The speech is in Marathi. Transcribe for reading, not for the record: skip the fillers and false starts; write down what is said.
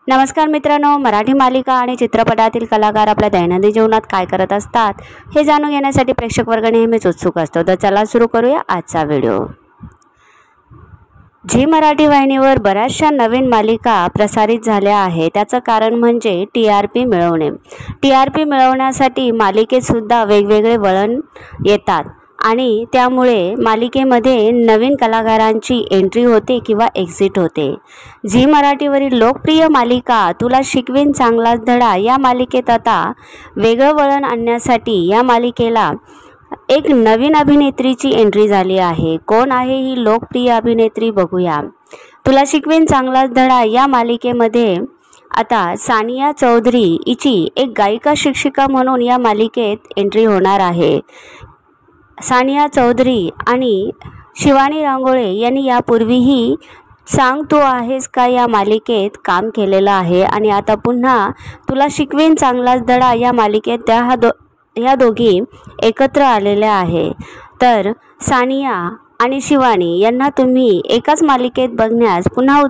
नमस्कार मित्रांनो, मराठी मालिका आणि चित्रपटातील कलाकार आपल्या दैनंदिन जीवनात काय करत असतात हे जाणून घेण्यासाठी प्रेक्षक वर्ग नेहमीच उत्सुक असतो। तर चला सुरू करूया आजचा व्हिडिओ। झी मराठी वाहिनीवर बऱ्याचशा नवीन मालिका प्रसारित झाल्या आहेत। त्याचं कारण म्हणजे TRP मिळवणे। TRP मिळवण्यासाठी मालिकेत सुद्धा वेगवेगळे वळण येतात आणि त्यामुळे मालिकेमध्ये नवीन कलाकारांची एंट्री होते किंवा एक्झिट होते। झी मराठीवरील लोकप्रिय मालिका तुला शिकवीन चांगलाच धडा या मालिकेत आता वेगळं वळण आणण्यासाठी या मालिकेला एक नवीन अभिनेत्रीची एंट्री झाली आहे। कोण आहे ही लोकप्रिय अभिनेत्री बघूया। तुला शिकवीन चांगलाच धडा या मालिकेमध्ये आता सानिया चौधरी हिची एक गायिका शिक्षिका म्हणून या मालिकेत एंट्री होणार आहे। सानिया चौधरी आणि शिवानी रांगोळे यांनी यापूर्वीही सांग तू आहेस का या मालिकेत काम केलेलं आहे आणि आता पुन्हा तुला शिकवीन चांगलाच धडा या मालिकेत ह्या दोघी एकत्र आलेल्या आहे। तर सानिया आणि शिवानी यांना तुम्ही एकाच मालिकेत बघण्यास पुन्हा